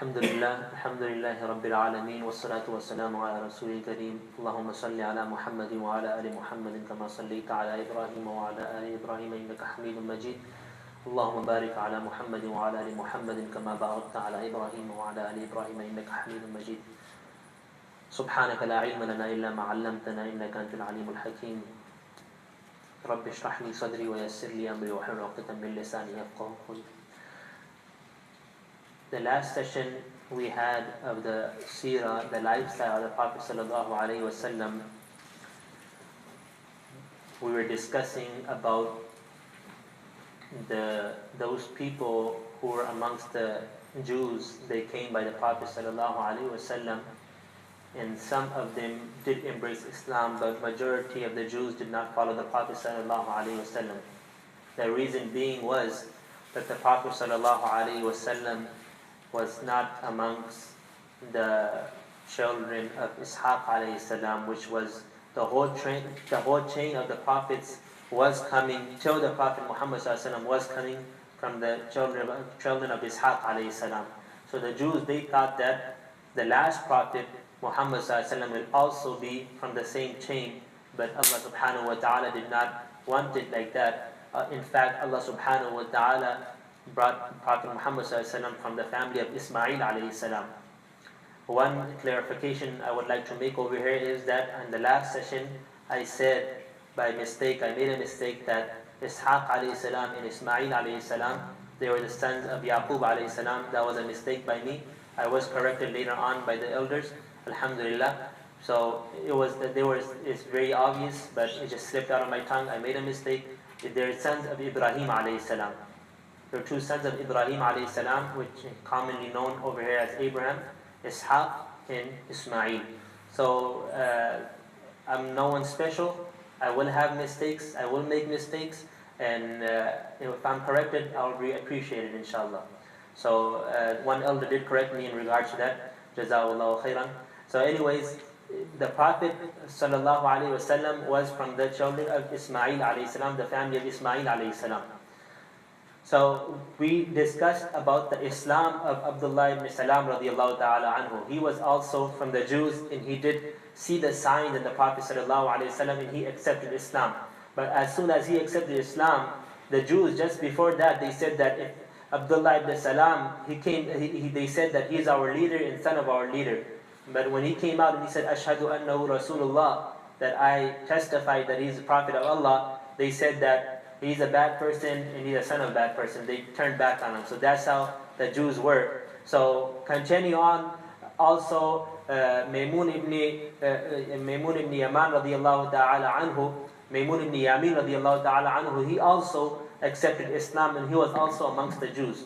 الحمد لله رب العالمين والصلاة والسلام على رسول الكريم اللهم صل على محمد وعلى آل محمد كما صليت على إبراهيم وعلى آل إبراهيم إنك حميد مجيد اللهم بارك على محمد وعلى آل محمد كما باركت على إبراهيم وعلى آل إبراهيم إنك حميد مجيد سبحانك لا علم لنا إلا ما علمتنا إنك أنت العليم الحكيم رب اشرح لي صدري ويسر لي أمري واحلل عقدة من لساني يفقهوا قولي. The last session we had of the seerah, the lifestyle of the Prophet sallallahu alaihi wasallam, we were discussing about those people who were amongst the Jews. They came by the Prophet sallallahu alaihi wasallam, and some of them did embrace Islam, but majority of the Jews did not follow the Prophet sallallahu alaihi wasallam. The reason being was that the Prophet sallallahu alaihi wasallam was not amongst the children of Ishaq alayhi salam, which was the whole chain of the prophets was coming till the Prophet Muhammad sallallahu alaihi wasallam was coming from the children of Ishaq alayhi salam. So the Jews, they thought that the last prophet Muhammad sallallahu alaihi wasallam will also be from the same chain, but Allah subhanahu wa ta'ala did not want it like that. In fact, Allah subhanahu wa ta'ala brought Prophet Muhammad from the family of Ismail alayhi salam. One clarification I would like to make over here is that in the last session I said by mistake, I made a mistake that Ishaq alayhi salam and Ismail alayhi salam, they were the sons of Yaqub alayhi salam. That was a mistake by me. I was corrected later on by the elders, alhamdulillah. So it's very obvious, but it just slipped out of my tongue. I made a mistake. They're sons of Ibrahim alayhi salam. There are two sons of Ibrahim alayhi salam, which is commonly known over here as Abraham, Ishaq, and Ismail. So I'm no one special. I will have mistakes. I will make mistakes, and if I'm corrected, I'll be appreciated, inshallah. So one elder did correct me in regards to that. Jazakallahu khairan. So, anyways, the Prophet sallallahu alaihi wasallam was from the children of Ismail alayhi salam, the family of Ismail alayhi salam. So we discussed about the Islam of Abdullah ibn Salam radiallahu ta'ala anhu. He was also from the Jews, and he did see the signs in the Prophet sallallahu alaihi wasallam, and he accepted Islam. But as soon as he accepted Islam, the Jews, just before that, they said that if Abdullah ibn Salam, they said that he is our leader and son of our leader. But when he came out and he said, Ashhadu annahu Rasulullah, that I testify that he is the Prophet of Allah, they said that he's a bad person and he's a son of a bad person. They turned back on him. So that's how the Jews were. So continue on. Also, Maymun ibn Yaman radiallahu ta'ala anhu, Maymun ibn Yamin radiallahu ta'ala anhu, he also accepted Islam, and he was also amongst the Jews.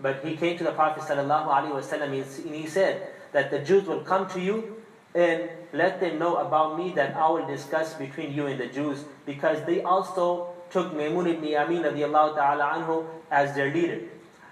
But he came to the Prophet sallallahu alaihi wasallam, and he said that the Jews will come to you and let them know about me, that I will discuss between you and the Jews, because they also took Maymun ibn Yamin radiallahu ta'ala anhu as their leader.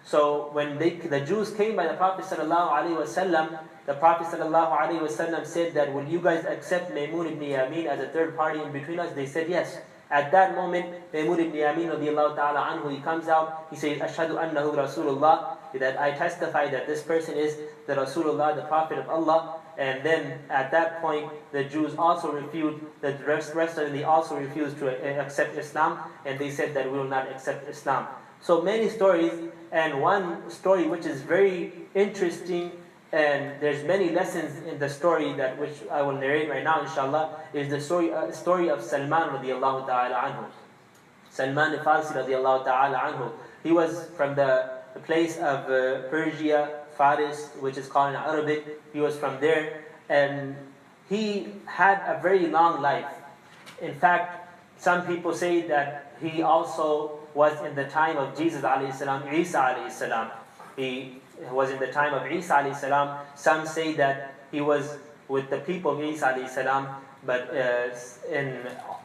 So when the Jews came by the Prophet sallallahu alaihi wasallam, the Prophet sallallahu alaihi wasallam said that, will you guys accept Maymun ibn Yamin as a third party in between us? They said yes. At that moment, Maymun ibn Yamin radiallahu ta'ala anhu, he comes out, he says, Ashhadu annahu Rasulullah, that I testify that this person is the Rasulullah, the Prophet of Allah. And then at that point, the Jews also refused, the rest of them, they also refused to accept Islam, and they said that we will not accept Islam. So many stories, and one story which is very interesting, and there's many lessons in the story that which I will narrate right now, inshallah, is the story of Salman radiallahu ta'ala anhu. Salman al-Farsi radiallahu ta'ala anhu. He was from the place of Persia, Faris, which is called in Arabic. He was from there, and he had a very long life. In fact, some people say that he also was in the time of Jesus alayhi salam, Isa alayhi salam. He was in the time of Isa alayhi salam. Some say that he was with the people of Isa alayhi salam, but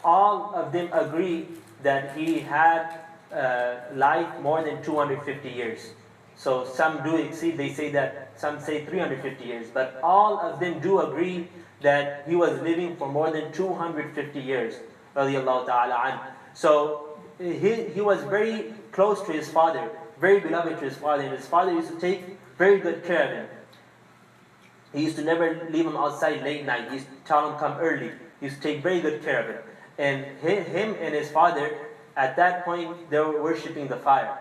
all of them agree that he had life more than 250 years. So some do exceed, they say that, some say 350 years, but all of them do agree that he was living for more than 250 years, radiallahu ta'ala anhu. So he was very close to his father, very beloved to his father, and his father used to take very good care of him. He used to never leave him outside late night. He used to tell him come early. He used to take very good care of him. And him and his father, at that point, they were worshipping the fire.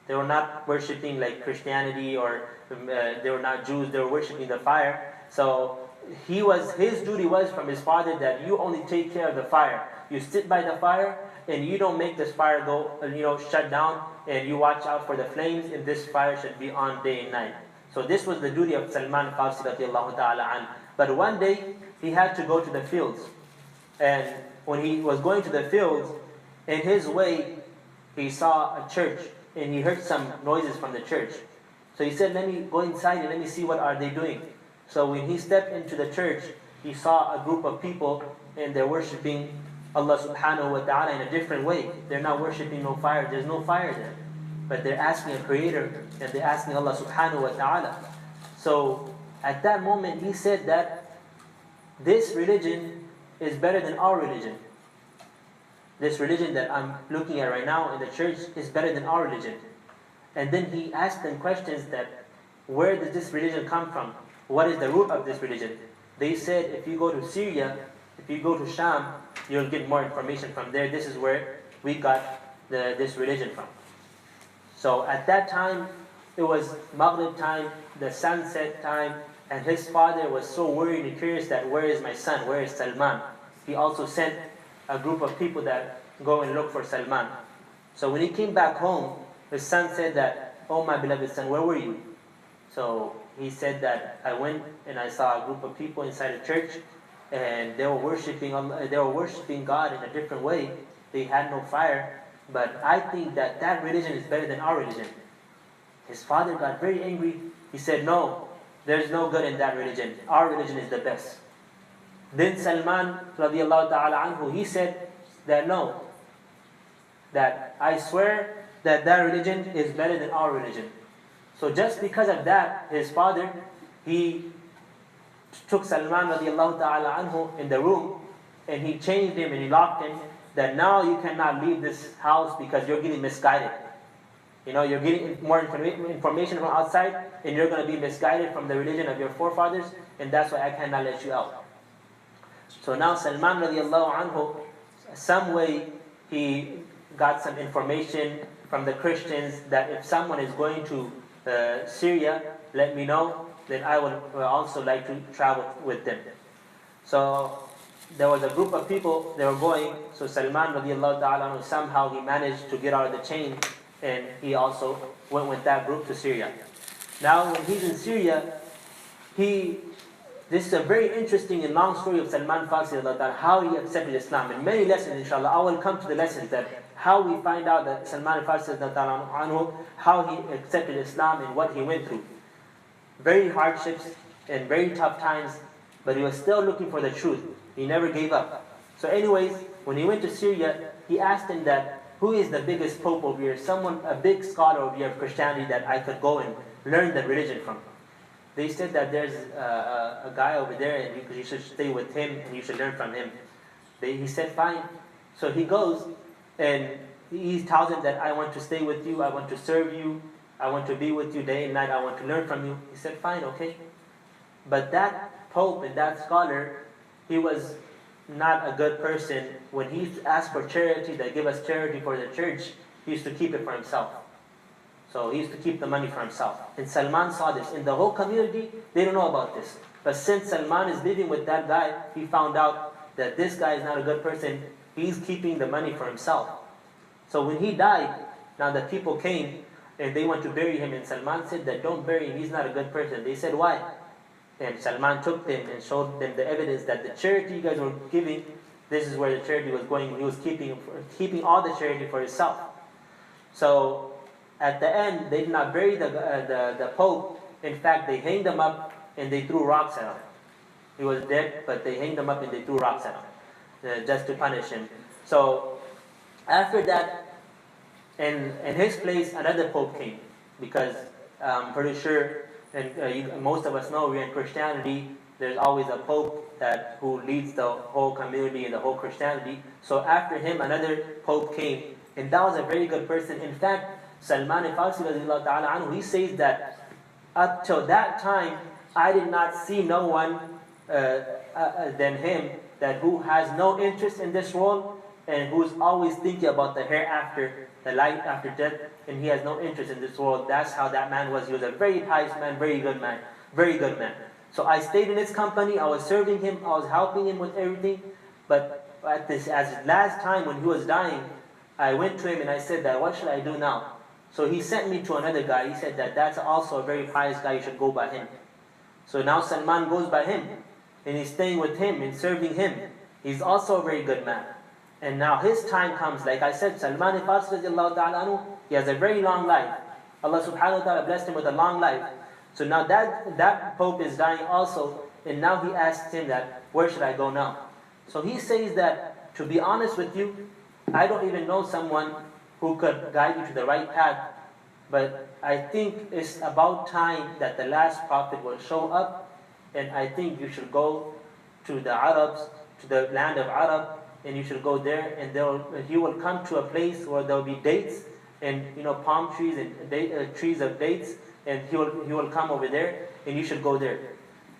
They were not worshipping like Christianity, or they were not Jews. They were worshipping the fire. So his duty was from his father that you only take care of the fire. You sit by the fire and you don't make this fire go, shut down, and you watch out for the flames, and this fire should be on day and night. So this was the duty of Salman Farsi radiallahu ta'ala an. But one day he had to go to the fields. And when he was going to the fields, in his way he saw a church and he heard some noises from the church. So he said, let me go inside and let me see what are they doing. So when he stepped into the church, he saw a group of people and they're worshipping Allah subhanahu wa ta'ala in a different way. They're not worshipping no fire. There's no fire there. But they're asking a creator and they're asking Allah subhanahu wa ta'ala. So at that moment he said that this religion is better than our religion. This religion that I'm looking at right now in the church is better than our religion. And then he asked them questions that, where does this religion come from? What is the root of this religion? They said, if you go to Syria, if you go to Sham, you'll get more information from there. This is where we got this religion from. So at that time, it was Maghrib time, the sunset time, and his father was so worried and curious that, where is my son? Where is Salman? He also sent a group of people that go and look for Salman. So when he came back home, his son said that, oh my beloved son, where were you? So he said that, I went and I saw a group of people inside a church, and they were worshiping Allah, they were worshiping God in a different way. They had no fire, but I think that that religion is better than our religion. His father got very angry. He said, no, there's no good in that religion. Our religion is the best. Then Salman radiallahu ta'ala anhu, he said that no, that I swear that that religion is better than our religion. So just because of that, his father, he took Salman radiallahu ta'ala anhu in the room and he changed him and he locked him, that now you cannot leave this house because you're getting misguided. You're getting more information from outside and you're going to be misguided from the religion of your forefathers, and that's why I cannot let you out. So now Salman radiallahu anhu, some way he got some information from the Christians that if someone is going to Syria, let me know, then I would also like to travel with them. So there was a group of people, they were going, so Salman radiallahu ta'ala anhu, somehow he managed to get out of the chain, and he also went with that group to Syria. Now when he's in Syria, this is a very interesting and long story of Salman Farsi, how he accepted Islam. In many lessons, inshallah, I will come to the lessons that how we find out that Salman Farsi, how he accepted Islam and what he went through. Very hardships and very tough times, but he was still looking for the truth. He never gave up. So anyways, when he went to Syria, he asked him that, who is the biggest pope over here? A big scholar over here of Christianity that I could go and learn the religion from. They said that there's a guy over there and you should stay with him and you should learn from him. He said, fine. So he goes and he tells him that I want to stay with you, I want to serve you, I want to be with you day and night, I want to learn from you. He said, fine, okay. But that pope and that scholar, he was not a good person. When he asked for charity, they give us charity for the church, he used to keep it for himself. So he used to keep the money for himself. And Salman saw this. In the whole community, they don't know about this. But since Salman is living with that guy, he found out that this guy is not a good person. He's keeping the money for himself. So when he died, now the people came and they went to bury him. And Salman said that don't bury him, he's not a good person. They said, why? And Salman took them and showed them the evidence that the charity you guys were giving, this is where the charity was going. He was keeping all the charity for himself. So at the end, they did not bury the Pope. In fact, they hanged him up and they threw rocks at him. He was dead, but they hanged him up and they threw rocks at him, just to punish him. So after that, in his place, another Pope came. Because I'm pretty sure, and most of us know, we're in Christianity, there's always a Pope who leads the whole community and the whole Christianity. So after him, another Pope came. And that was a very good person. In fact, Salman al-Farsi, he says that up till that time, I did not see no one than him that who has no interest in this world and who's always thinking about the hereafter, the life after death, and he has no interest in this world. That's how that man was. He was a very pious man, very good man, very good man. So I stayed in his company, I was serving him, I was helping him with everything, but as his last time when he was dying, I went to him and I said that, what should I do now? So he sent me to another guy. He said that that's also a very pious guy, you should go by him. So now Salman goes by him, and he's staying with him and serving him. He's also a very good man. And now his time comes, like I said, Salman al-Farsi radiallahu ta'ala anhu, he has a very long life. Allah subhanahu wa ta'ala blessed him with a long life. So now that Pope is dying also, and now he asks him that, where should I go now? So he says that, to be honest with you, I don't even know someone who could guide you to the right path, but I think it's about time that the last prophet will show up, and I think you should go to the Arabs, to the land of Arab, and you should go there, and he will come to a place where there will be dates, and palm trees and trees of dates, and he will come over there, and you should go there.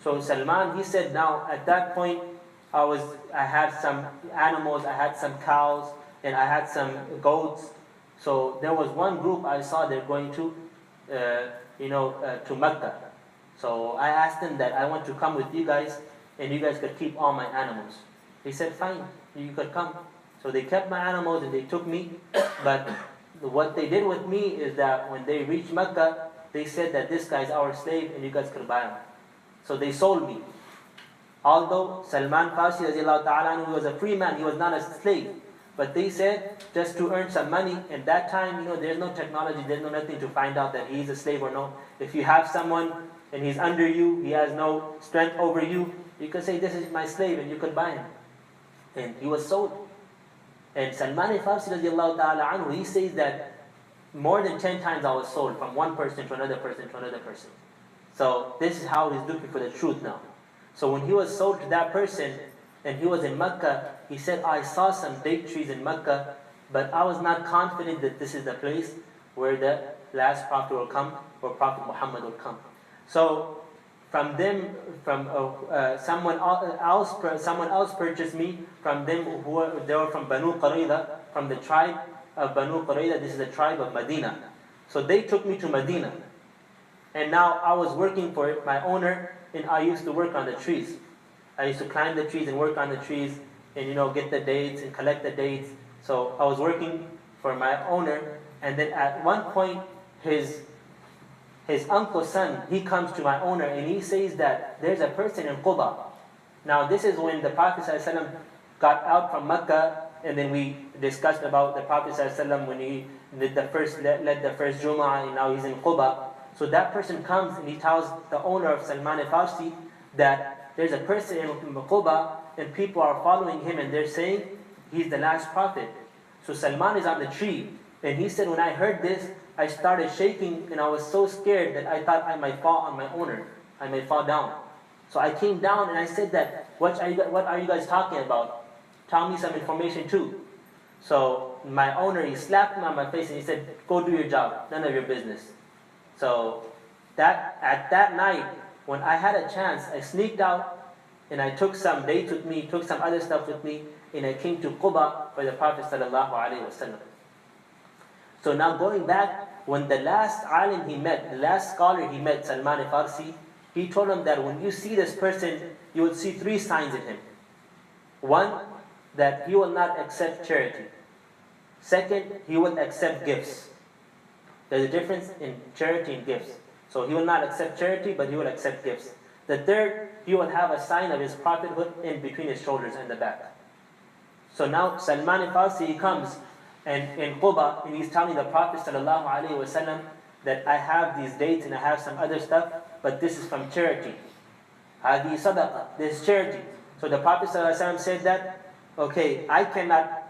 So Salman, he said, now at that point, I had some animals, I had some cows, and I had some goats. So there was one group I saw they're going to Mecca. So I asked them that I want to come with you guys, and you guys could keep all my animals. He said, fine, you could come. So they kept my animals and they took me. But what they did with me is that when they reached Mecca, they said that this guy's our slave and you guys could buy him. So they sold me. Although Salman Farsi radiallahu ta'ala, he was a free man, he was not a slave. But they said, just to earn some money, and that time, there's no technology, there's no nothing to find out that he's a slave or no. If you have someone and he's under you, he has no strength over you, you could say, this is my slave, and you could buy him. And he was sold. And Salman al-Farsi radiallahu ta'ala anhu, he says that more than 10 times I was sold from one person to another person to another person. So this is how he's looking for the truth now. So when he was sold to that person, and he was in Mecca, he said, I saw some date trees in Mecca, but I was not confident that this is the place where the last prophet will come, or Prophet Muhammad will come. So from them, someone else purchased me from them they were from Banu Qurayza, from the tribe of Banu Qurayza. This is the tribe of Medina. So they took me to Medina. And now I was working for my owner, and I used to work on the trees. I used to climb the trees and work on the trees and get the dates and collect the dates. So I was working for my owner, and then at one point his uncle's son, he comes to my owner and he says that there's a person in Quba. Now this is when the Prophet ﷺ got out from Mecca, and then we discussed about the Prophet ﷺ when he led the first Jum'ah, and now he's in Quba. So that person comes and he tells the owner of Salman al-Farsi that there's a person in Quba and people are following him and they're saying he's the last prophet. So Salman is on the tree, and he said, when I heard this, I started shaking and I was so scared that I thought I might fall on my owner. I might fall down. So I came down and I said that, what are you guys talking about? Tell me some information too. So my owner, he slapped me on my face and he said, go do your job, none of your business. So at that night, when I had a chance, I sneaked out and I took some dates with me, took some other stuff with me, and I came to Quba for the Prophet ﷺ. So now going back, when the last alim he met, the last scholar he met, Salman al-Farsi, he told him that when you see this person, you will see 3 signs in him. One, that he will not accept charity. Second, he will accept gifts. There's a difference in charity and gifts. So he will not accept charity, but he will accept gifts. The third, he will have a sign of his prophethood in between his shoulders and the back. So now Salman al-Farsi, he comes and in Quba, and he's telling the Prophet ﷺ that I have these dates and I have some other stuff, but this is from charity. Hadi sadaqah, this is charity. So the Prophet ﷺ said that, okay, I cannot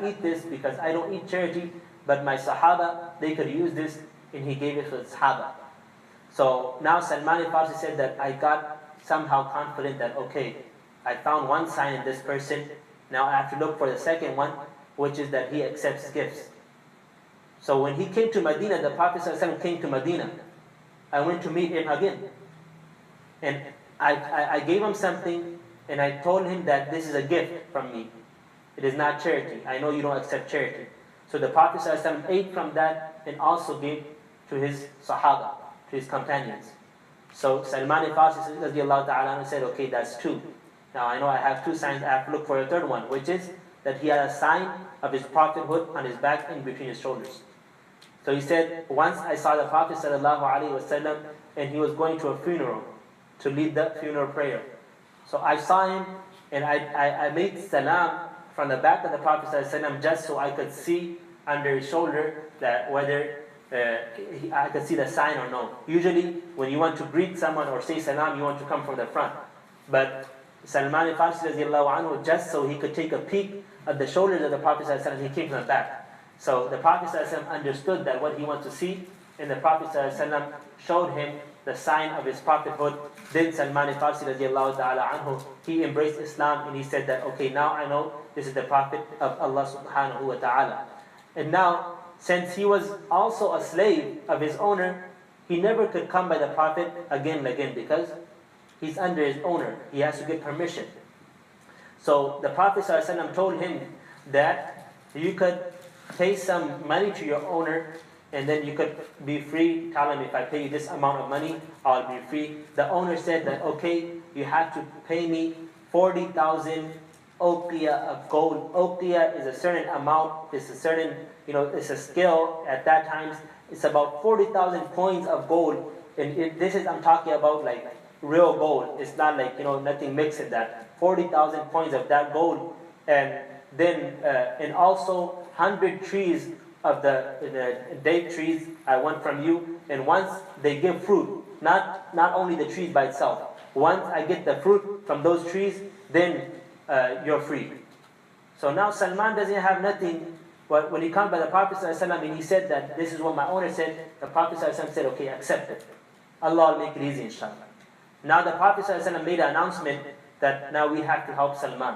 eat this because I don't eat charity, but my Sahaba, they could use this, and he gave it to the Sahaba. So now Salman al-Farsi said that I got somehow confident that, okay, I found one sign in this person, now I have to look for the second one, which is that he accepts gifts. So when he came to Medina, the Prophet ﷺ came to Medina. I went to meet him again. And I gave him something, and I told him that this is a gift from me. It is not charity. I know you don't accept charity. So the Prophet ﷺ ate from that and also gave to his Sahaba, to his companions. So Salman al-Farsi said, okay, that's two. Now I know I have two signs, I have to look for a third one, which is that he had a sign of his prophethood on his back and between his shoulders. So he said, once I saw the Prophet ﷺ and he was going to a funeral to lead the funeral prayer. So I saw him and I made salam from the back of the Prophet ﷺ just so I could see under his shoulder that whether I could see the sign or no. Usually when you want to greet someone or say salam, you want to come from the front. But Salman al-Farsi anhu, just so he could take a peek at the shoulders of the Prophet ﷺ, he came from the back. So the Prophet ﷺ understood that what he wants to see, and the Prophet ﷺ showed him the sign of his prophethood. Then Salman al-Farsi anhu, he embraced Islam and he said that, okay, now I know this is the Prophet of Allah subhanahu wa ta'ala. And now, since he was also a slave of his owner, he never could come by the Prophet again and again because he's under his owner. He has to get permission. So the Prophet ﷺ told him that you could pay some money to your owner and then you could be free. Tell him, if I pay you this amount of money, I'll be free. The owner said that, okay, you have to pay me 40,000 uqiyah of gold. Uqiyah is a certain amount, it's a certain, it's a scale at that time. It's about 40,000 coins of gold. And this is, I'm talking about like real gold. It's not like, nothing mixed in that. 40,000 coins of that gold. And then, and also 100 trees of the date trees I want from you. And once they give fruit, not only the trees by itself. Once I get the fruit from those trees, then you're free. So now Salman doesn't have nothing. But when he comes by the Prophet ﷺ and he said that this is what my owner said, the Prophet ﷺ said, okay, accept it. Allah will make it easy, inshallah. Now the Prophet ﷺ made an announcement that now we have to help Salman.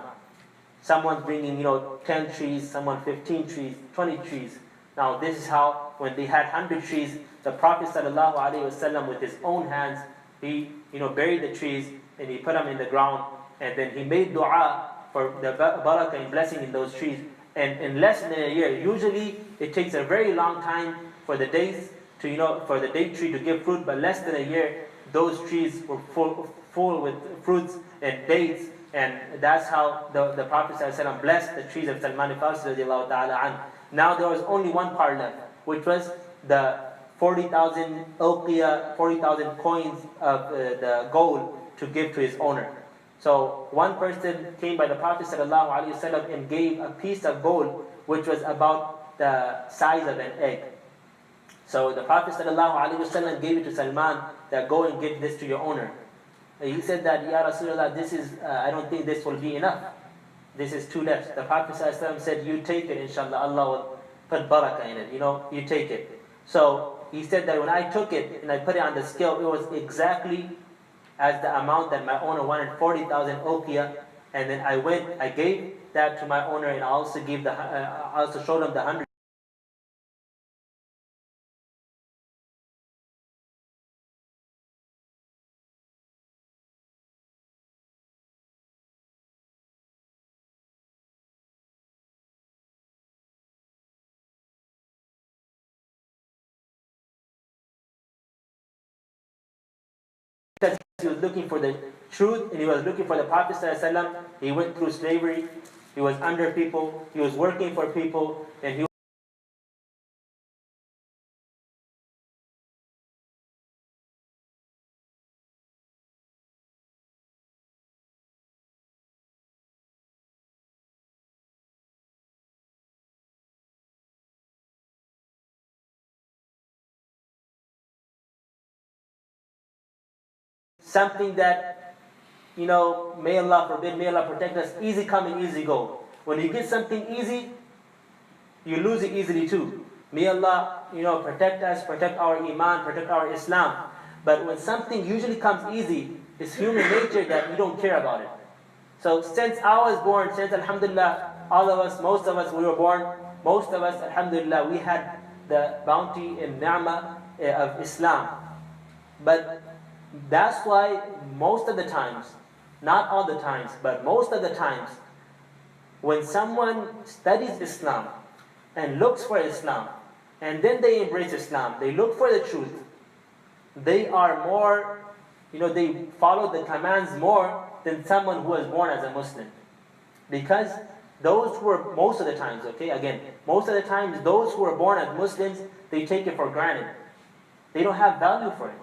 Someone's bringing, 10 trees, someone 15 trees, 20 trees. Now this is how, when they had 100 trees, the Prophet ﷺ with his own hands, he, buried the trees and he put them in the ground. And then he made dua for the barakah and blessing in those trees. And in less than a year, usually it takes a very long time for the dates to, for the date tree to give fruit, but less than a year, those trees were full with fruits and dates. And that's how the Prophet ﷺ blessed the trees of Salman al-Farsi radiallahu ta'ala anhu. Now there was only one part left, which was the 40,000 uqiyah, 40,000 coins of the gold to give to his owner. So one person came by the Prophet ﷺ and gave a piece of gold which was about the size of an egg. So the Prophet ﷺ gave it to Salman, that go and give this to your owner. He said that, Ya Rasulullah, this is, I don't think this will be enough. This is too less. The Prophet ﷺ said, you take it, inshallah, Allah will put barakah in it, you take it. So he said that when I took it and I put it on the scale, it was exactly as the amount that my owner wanted, 40,000 uqiyah. And then I gave that to my owner, and I also showed him the 100. Because he was looking for the truth and he was looking for the Prophet ﷺ. He went through slavery, he was under people, he was working for people, and he something that, may Allah forbid, may Allah protect us, easy come and easy go. When you get something easy, you lose it easily too. May Allah, protect us, protect our iman, protect our Islam. But when something usually comes easy, it's human nature that we don't care about it. So since I was born, since alhamdulillah, all of us, most of us, we were born, most of us, alhamdulillah, we had the bounty and ni'mah of Islam. But That's why most of the times, not all the times, but most of the times, when someone studies Islam and looks for Islam, and then they embrace Islam, they look for the truth, they are more, they follow the commands more than someone who was born as a Muslim. Because those who were, most of the times, okay, again, most of the times, those who are born as Muslims, they take it for granted. They don't have value for it.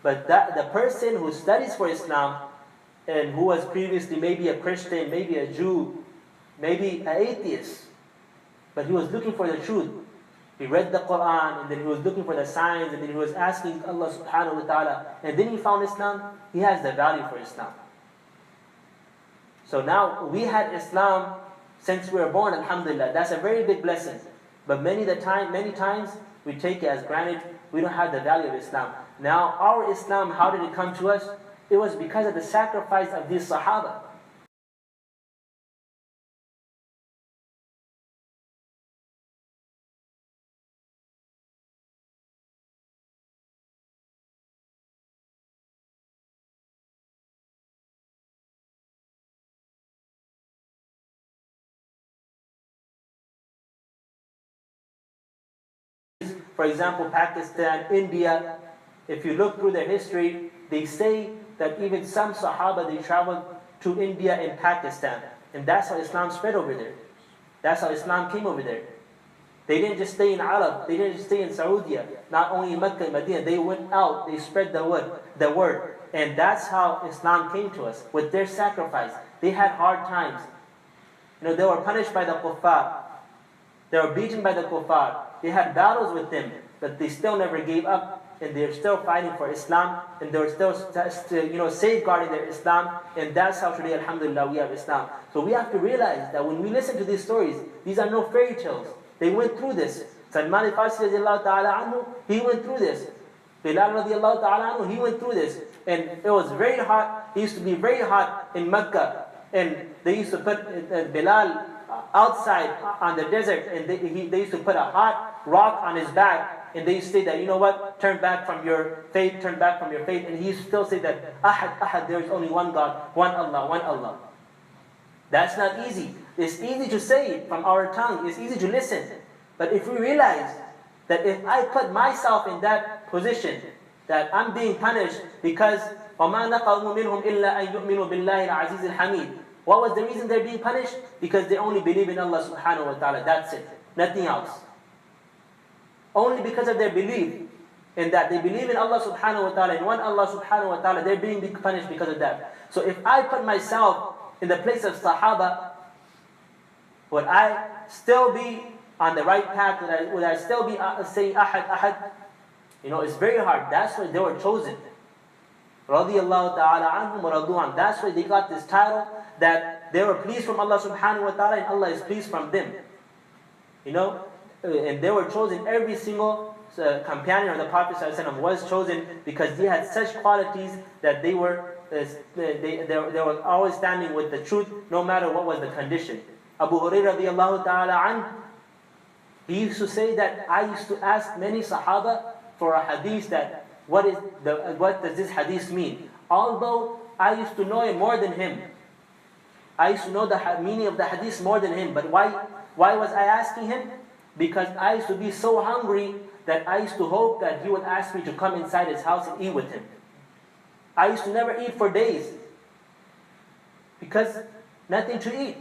But the person who studies for Islam, and who was previously maybe a Christian, maybe a Jew, maybe an atheist, but he was looking for the truth. He read the Quran, and then he was looking for the signs, and then he was asking Allah subhanahu wa ta'ala, and then he found Islam. He has the value for Islam. So now we had Islam since we were born, alhamdulillah. That's a very big blessing. But many times we take it as granted. We don't have the value of Islam. Now our Islam, how did it come to us? It was because of the sacrifice of these Sahaba. For example, Pakistan, India, if you look through their history, they say that even some Sahaba, they traveled to India and Pakistan. And that's how Islam spread over there. That's how Islam came over there. They didn't just stay in Arab, they didn't just stay in Saudi, not only in Mecca and Medina. They went out, they spread the word. And that's how Islam came to us, with their sacrifice. They had hard times. They were punished by the kuffar. They were beaten by the kuffar. They had battles with them, but they still never gave up. And they're still fighting for Islam, and they're still safeguarding their Islam. And that's how today, alhamdulillah, we have Islam. So we have to realize that when we listen to these stories, these are no fairy tales. They went through this. Salman al-Farsi radiallahu ta'ala anhu, he went through this. Bilal radiallahu ta'ala anhu, he went through this. And it was very hot. It used to be very hot in Mecca. And they used to put Bilal outside on the desert, and they used to put a hot rock on his back. And they used to say that, you know what, turn back from your faith, turn back from your faith. And he used to still say that, Ahad, Ahad, there is only one God, one Allah, one Allah. That's not easy. It's easy to say it from our tongue. It's easy to listen. But if we realize that if I put myself in that position, that I'm being punished because وَمَا نَقَمُوا مِنْهُمْ إِلَّا أَن يُؤْمِنُوا بِاللَّهِ الْعَزِيزِ الْحَمِيدِ. What was the reason they're being punished? Because they only believe in Allah subhanahu wa ta'ala. That's it. Nothing else. Only because of their belief in that they believe in Allah subhanahu wa ta'ala, and one Allah subhanahu wa ta'ala, they're being punished because of that. So if I put myself in the place of Sahaba, would I still be on the right path? Would I still be saying Ahad, Ahad? It's very hard. That's why they were chosen. Radiyallahu ta'ala anhum wa radu an. That's why they got this title, that they were pleased from Allah subhanahu wa ta'ala, and Allah is pleased from them. And they were chosen. Every single companion of the Prophet ﷺ was chosen because they had such qualities that they were always standing with the truth, no matter what was the condition. Abu Hurairah radiallahu ta'ala anhu, he used to say that I used to ask many Sahaba for a hadith, that what does this hadith mean? Although I used to know it more than him. I used to know the meaning of the hadith more than him. But why was I asking him? Because I used to be so hungry that I used to hope that he would ask me to come inside his house and eat with him. I used to never eat for days because nothing to eat.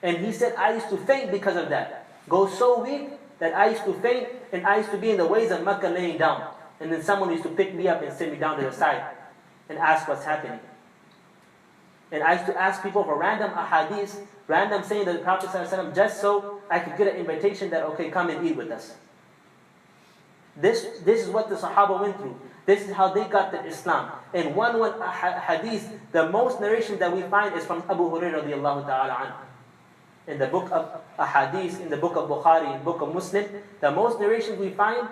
And he said I used to faint because of that. Go so weak that I used to faint, and I used to be in the ways of Mecca laying down. And then someone used to pick me up and sit me down to the side and ask what's happening. And I used to ask people for random ahadith, random saying of the Prophet ﷺ, just so I could get an invitation that, okay, come and eat with us. This is what the Sahaba went through. This is how they got the Islam. And one hadith, the most narration that we find is from Abu Hurairah radiallahu ta'ala anhu. In the book of Ahadith, in the book of Bukhari, in the book of Muslim, the most narrations we find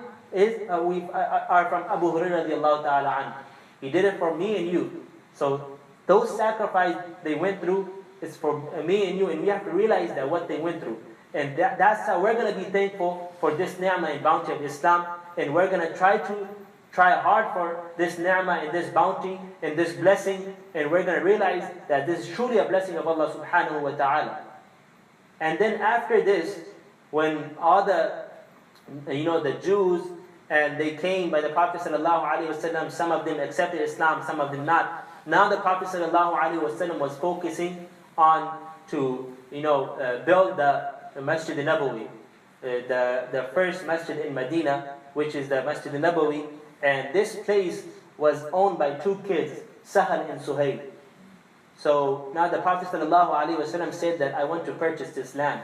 are from Abu Hurairah radiallahu ta'ala anhu. He did it for me and you. So those sacrifices they went through is for me and you, and we have to realize that what they went through. And that's how we're going to be thankful for this ni'mah and bounty of Islam, and we're going to try to try hard for this ni'mah and this bounty and this blessing, and we're going to realize that this is truly a blessing of Allah subhanahu wa ta'ala. And then after this, when all the Jews, and they came by the Prophet sallallahu alaihi wasallam, some of them accepted Islam, some of them not. Now the Prophet sallallahu alaihi wasallam was focusing on to build the Masjid al-Nabawi, the first masjid in Medina, which is the Masjid al-Nabawi. And this place was owned by two kids, Sahal and Suhail. So now the Prophet ﷺ said that I want to purchase this land.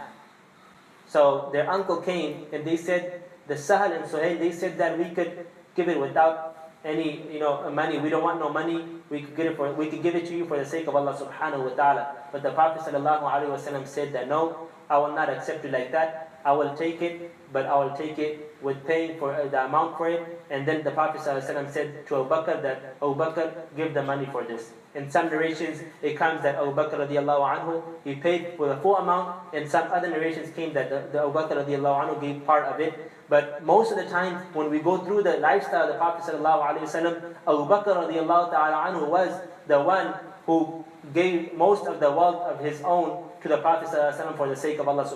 So their uncle came and they said, the Sahal and Suhail, they said that we could give it without any money. We don't want no money. We could give it to you for the sake of Allah subhanahu wa ta'ala. But the Prophet ﷺ said that no, I will not accept it like that. I will take it, but I will take it with paying for the amount for it. And then the Prophet ﷺ said to Abu Bakr that, Abu Bakr, give the money for this. In some narrations, it comes that Abu Bakr radiallahu anhu, he paid for the full amount. And some other narrations came that the Abu Bakr radiallahu anhu gave part of it. But most of the time, when we go through the lifestyle of the Prophet sallallahu alaihi wasallam, Abu Bakr radiallahu ta'ala anhu was the one who gave most of the wealth of his own to the Prophet sallallahu alaihi wasallam for the sake of Allah subhanahu wa ta'ala.